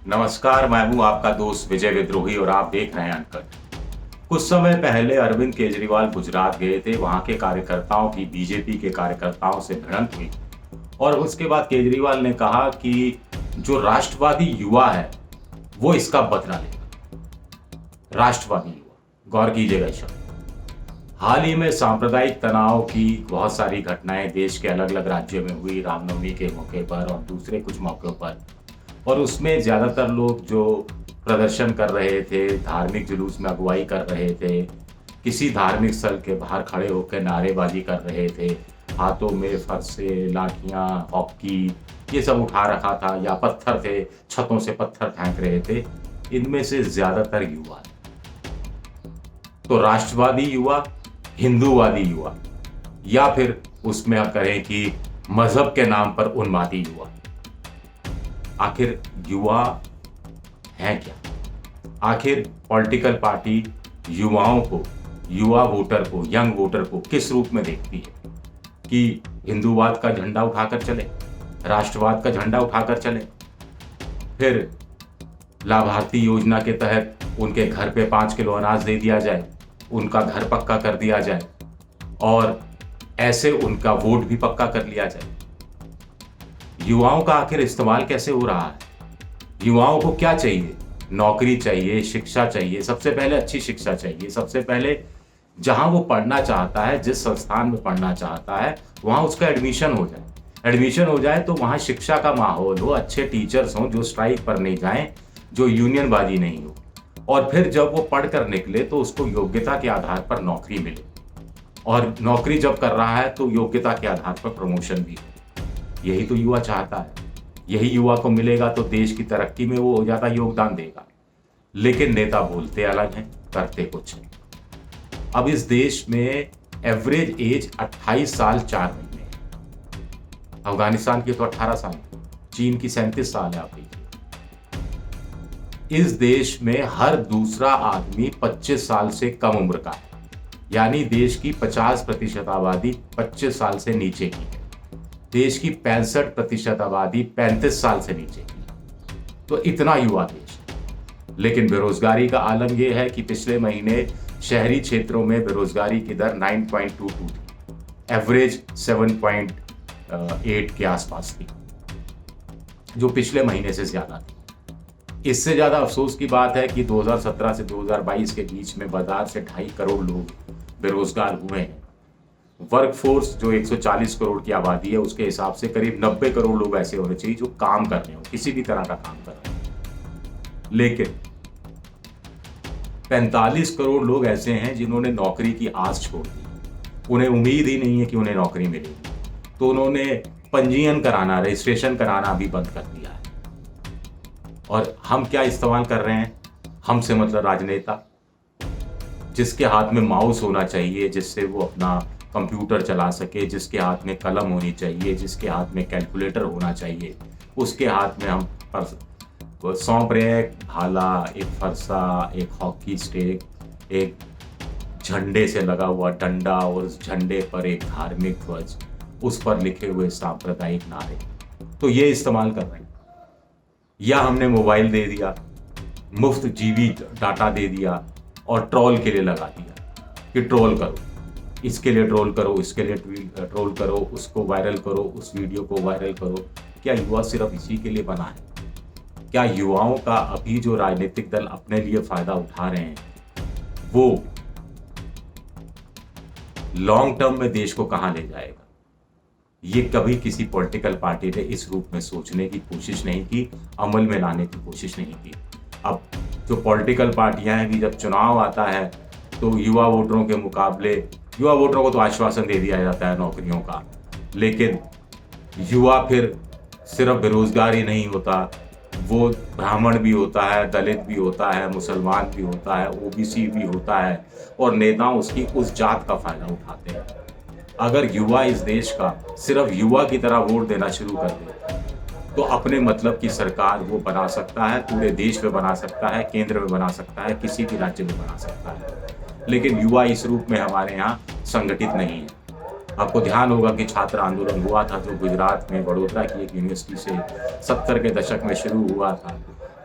नमस्कार, मैं हूं आपका दोस्त विजय विद्रोही और आप देख रहे हैं अनकट। कुछ समय पहले अरविंद केजरीवाल गुजरात गए थे। वहां के कार्यकर्ताओं की बीजेपी के कार्यकर्ताओं से भिड़ंत हुई और उसके बाद केजरीवाल ने कहा कि जो राष्ट्रवादी युवा है वो इसका बदला लेगा। राष्ट्रवादी युवा, गौर कीजिएगा इस शब्द। हाल ही में सांप्रदायिक तनाव की बहुत सारी घटनाएं देश के अलग अलग राज्यों में हुई, रामनवमी के मौके पर और दूसरे कुछ मौक़ों पर, और उसमें ज़्यादातर लोग जो प्रदर्शन कर रहे थे, धार्मिक जुलूस में अगुवाई कर रहे थे, किसी धार्मिक स्थल के बाहर खड़े होकर नारेबाजी कर रहे थे, हाथों में फरसे, लाठियाँ, हॉकी ये सब उठा रखा था, या पत्थर थे, छतों से पत्थर फेंक रहे थे, इनमें से ज़्यादातर युवा। तो राष्ट्रवादी युवा, हिंदूवादी युवा, या फिर उसमें आप कहें कि मजहब के नाम पर उन्मादी युवा। आखिर युवा है क्या? आखिर पॉलिटिकल पार्टी युवाओं को, युवा वोटर को, यंग वोटर को किस रूप में देखती है? कि हिंदूवाद का झंडा उठाकर चले, राष्ट्रवाद का झंडा उठाकर चले, फिर लाभार्थी योजना के तहत उनके घर पे 5 किलो अनाज दे दिया जाए, उनका घर पक्का कर दिया जाए और ऐसे उनका वोट भी पक्का कर लिया जाए। युवाओं का आखिर इस्तेमाल कैसे हो रहा है? युवाओं को क्या चाहिए? नौकरी चाहिए, शिक्षा चाहिए। सबसे पहले अच्छी शिक्षा चाहिए। सबसे पहले जहां वो पढ़ना चाहता है, जिस संस्थान में पढ़ना चाहता है, वहां उसका एडमिशन हो जाए। एडमिशन हो जाए तो वहां शिक्षा का माहौल हो, अच्छे टीचर्स हों जो स्ट्राइक पर नहीं जाएं, जो यूनियनबाजी नहीं हो, और फिर जब वो पढ़कर निकले तो उसको योग्यता के आधार पर नौकरी मिले, और नौकरी जब कर रहा है तो योग्यता के आधार पर प्रमोशन भी हो। यही तो युवा चाहता है। यही युवा को मिलेगा तो देश की तरक्की में वो ज़्यादा योगदान देगा। लेकिन नेता बोलते अलग हैं, करते कुछ नहीं। अब इस देश में एवरेज एज 28 साल 4 महीने है। अफगानिस्तान की तो 18 साल है, चीन की 37 साल है। आप देखिए, इस देश में हर दूसरा आदमी 25 साल से कम उम्र का है, यानी देश की 50% आबादी 25 साल से नीचे की है। देश की 65% आबादी 35 साल से नीचे की है। तो इतना युवा देश है। लेकिन बेरोजगारी का आलम यह है कि पिछले महीने शहरी क्षेत्रों में बेरोजगारी की दर 9.22 थी, एवरेज 7.8 के आसपास थी, जो पिछले महीने से ज्यादा थी। इससे ज्यादा अफसोस की बात है कि 2017 से 2022 के बीच में बाजार से 2.5 करोड़ लोग बेरोजगार हुए हैं। वर्कफोर्स जो 140 करोड़ की आबादी है, उसके हिसाब से करीब 90 करोड़ लोग ऐसे होने चाहिए जो काम कर रहे हो, किसी भी तरह का काम कर रहे हो। लेकिन 45 करोड़ लोग ऐसे हैं जिन्होंने नौकरी की आस छोड़ दी। उन्हें उम्मीद ही नहीं है कि उन्हें नौकरी मिलेगी, तो उन्होंने पंजीयन कराना, रजिस्ट्रेशन कराना भी बंद कर दिया है। और हम क्या इस्तेमाल कर रहे हैं? हमसे मतलब राजनेता, जिसके हाथ में माउस होना चाहिए, जिससे वो अपना कंप्यूटर चला सके, जिसके हाथ में कलम होनी चाहिए, जिसके हाथ में कैलकुलेटर होना चाहिए, उसके हाथ में हम सौंप रहे हैं एक भाला, एक फरसा, एक हॉकी स्टिक, एक झंडे से लगा हुआ डंडा, और उस झंडे पर एक धार्मिक ध्वज, उस पर लिखे हुए सांप्रदायिक नारे। तो ये इस्तेमाल कर रहे हैं। या हमने मोबाइल दे दिया, मुफ्त जीबी डाटा दे दिया और ट्रोल के लिए लगा दिया कि ट्रोल करो, इसके लिए ट्रोल करो, इसके लिए ट्रोल करो, उसको वायरल करो, उस वीडियो को वायरल करो। क्या युवा सिर्फ इसी के लिए बना है? क्या युवाओं का अभी जो राजनीतिक दल अपने लिए फायदा उठा रहे हैं, वो लॉन्ग टर्म में देश को कहां ले जाएगा? ये कभी किसी पॉलिटिकल पार्टी ने इस रूप में सोचने की कोशिश नहीं की, अमल में लाने की कोशिश नहीं की। अब जो पॉलिटिकल पार्टियां हैं कि जब चुनाव आता है तो युवा वोटरों के मुकाबले, युवा वोटरों को तो आश्वासन दे दिया जाता है नौकरियों का, लेकिन युवा फिर सिर्फ बेरोजगार ही नहीं होता, वो ब्राह्मण भी होता है, दलित भी होता है, मुसलमान भी होता है, ओबीसी भी होता है, और नेता उसकी उस जात का फायदा उठाते हैं। अगर युवा इस देश का सिर्फ युवा की तरह वोट देना शुरू कर दे तो अपने मतलब की सरकार वो बना सकता है, पूरे देश में बना सकता है, केंद्र में बना सकता है, किसी भी राज्य में बना सकता है। लेकिन युवा इस रूप में हमारे यहाँ संगठित नहीं है। आपको ध्यान होगा कि छात्र आंदोलन हुआ था जो गुजरात में वडोदरा की एक यूनिवर्सिटी से 70 के दशक में शुरू हुआ था।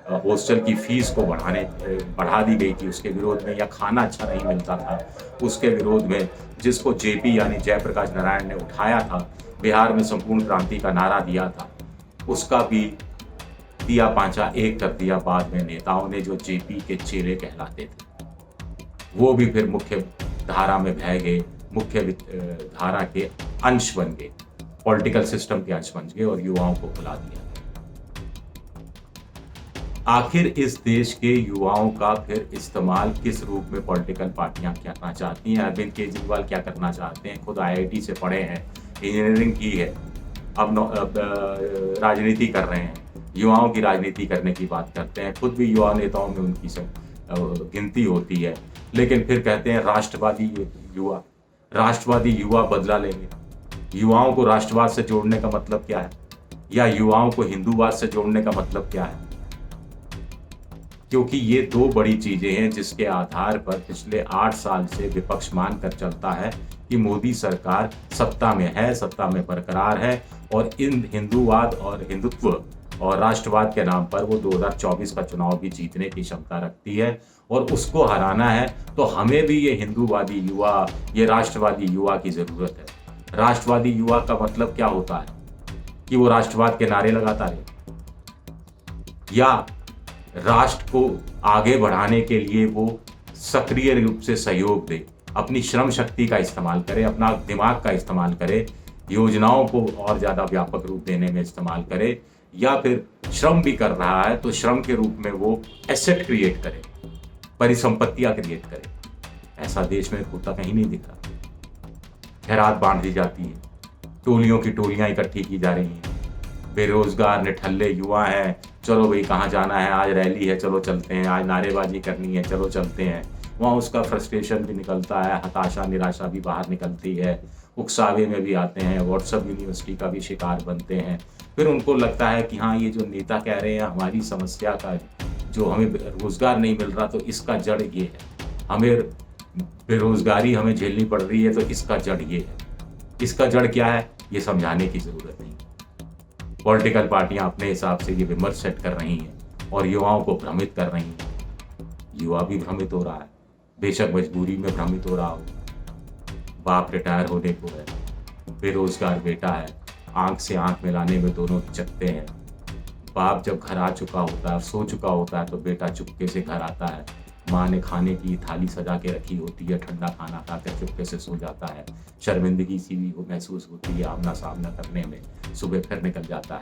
हॉस्टल की फीस को बढ़ा दी गई थी उसके विरोध में, या खाना अच्छा नहीं मिलता था उसके विरोध में, जिसको जेपी यानी जयप्रकाश नारायण ने उठाया था, बिहार में संपूर्ण क्रांति का नारा दिया था, उसका भी दिया पांचा एक कर दिया बाद में नेताओं ने जो जेपी के चेले कहलाते थे। वो भी फिर मुख्य धारा में बह गए, मुख्य धारा के अंश बन गए, पॉलिटिकल सिस्टम के अंश बन गए और युवाओं को भुला दिया। आखिर इस देश के युवाओं का फिर इस्तेमाल किस रूप में पॉलिटिकल पार्टियां करना चाहती हैं? अरविंद केजरीवाल क्या करना चाहते हैं? खुद आईआईटी से पढ़े हैं, इंजीनियरिंग की है, अब राजनीति कर रहे हैं, युवाओं की राजनीति करने की बात करते हैं, खुद भी युवा नेताओं में उनकी गिनती होती है, लेकिन फिर कहते हैं राष्ट्रवादी युवा बदला लेंगे। युवाओं को राष्ट्रवाद से जोड़ने का मतलब क्या है, या युवाओं को हिंदूवाद से जोड़ने का मतलब क्या है? क्योंकि ये दो बड़ी चीजें हैं जिसके आधार पर पिछले 8 साल से विपक्ष मानकर चलता है कि मोदी सरकार सत्ता में है, सत्ता में बरकरार है, और इन हिंदूवाद और हिंदुत्व और राष्ट्रवाद के नाम पर वो 2024 का चुनाव भी जीतने की क्षमता रखती है, और उसको हराना है तो हमें भी ये हिंदूवादी युवा, ये राष्ट्रवादी युवा की जरूरत है। राष्ट्रवादी युवा का मतलब क्या होता है कि वो राष्ट्रवाद के नारे लगाता रहे, या राष्ट्र को आगे बढ़ाने के लिए वो सक्रिय रूप से सहयोग दे, अपनी श्रम शक्ति का इस्तेमाल करे, अपना दिमाग का इस्तेमाल करे, योजनाओं को और ज्यादा व्यापक रूप देने में इस्तेमाल करे, या फिर श्रम भी कर रहा है तो श्रम के रूप में वो एसेट क्रिएट करे, परिसंपत्तियां क्रिएट करे। ऐसा देश में होता कहीं नहीं दिख रहा। खैरात बांट दी जाती है, टोलियों की टोलियां इकट्ठी की जा रही हैं, बेरोजगार निठल्ले युवा हैं, चलो भाई कहाँ जाना है, आज रैली है चलो चलते हैं, आज नारेबाजी करनी है चलो चलते हैं। वहाँ उसका फ्रस्ट्रेशन भी निकलता है, हताशा निराशा भी बाहर निकलती है, उकसावे में भी आते हैं, व्हाट्सएप यूनिवर्सिटी का भी शिकार बनते हैं। फिर उनको लगता है कि हाँ, ये जो नेता कह रहे हैं हमारी समस्या का, जो हमें रोजगार नहीं मिल रहा तो इसका जड़ ये है, हमें बेरोजगारी हमें झेलनी पड़ रही है तो इसका जड़ ये है। इसका जड़ क्या है ये समझाने की जरूरत नहीं। पॉलिटिकल पार्टियां अपने हिसाब से ये विमर्श सेट कर रही हैं और युवाओं को भ्रमित कर रही हैं। युवा भी भ्रमित हो रहा है, बेशक मजबूरी में भ्रमित हो रहा हो। बाप रिटायर होने को है, बेरोजगार बेटा है, आंख से आंख मिलाने में दोनों चकते हैं। बाप जब घर आ चुका होता है, सो चुका होता है, तो बेटा चुपके से घर आता है। माँ ने खाने की थाली सजा के रखी होती है, ठंडा खाना खाकर चुपके से सो जाता है। शर्मिंदगी सी भी वो महसूस होती है आमना सामना करने में, सुबह फिर निकल जाता है।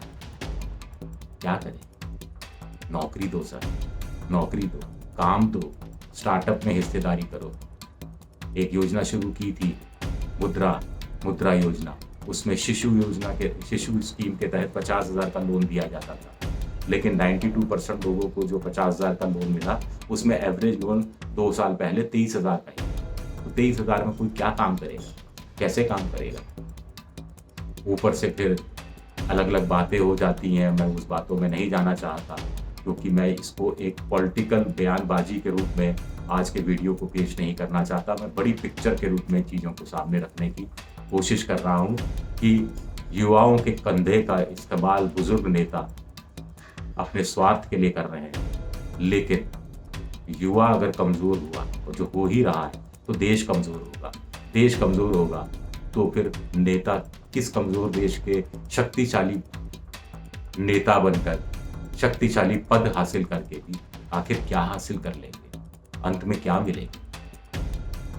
क्या करें? नौकरी दो सर, नौकरी दो, काम दो, स्टार्टअप में हिस्सेदारी करो। एक योजना शुरू की थी मुद्रा योजना, उसमें शिशु स्कीम के तहत 50,000 का लोन दिया जाता था, लेकिन 92% लोगों को जो 50,000 का लोन मिला उसमें एवरेज लोन 2 साल पहले 23,000 का ही। तो 23,000 में कोई क्या काम करेगा, कैसे काम करेगा? ऊपर से फिर अलग अलग बातें हो जाती हैं, मैं उस बातों में नहीं जाना चाहता, क्योंकि मैं इसको एक पॉलिटिकल बयानबाजी के रूप में आज के वीडियो को पेश नहीं करना चाहता। मैं बड़ी पिक्चर के रूप में चीज़ों को सामने रखने की कोशिश कर रहा हूँ कि युवाओं के कंधे का इस्तेमाल बुजुर्ग नेता अपने स्वार्थ के लिए कर रहे हैं, लेकिन युवा अगर कमज़ोर हुआ, और जो हो ही रहा है, तो देश कमज़ोर होगा। देश कमज़ोर होगा तो फिर नेता किस कमज़ोर देश के शक्तिशाली नेता बनकर, शक्तिशाली पद हासिल करके भी आखिर क्या हासिल कर लेंगे, अंत में क्या मिलेगा,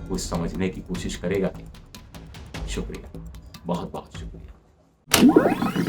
कुछ समझने की कोशिश करेगा क्या? शुक्रिया, बहुत बहुत शुक्रिया।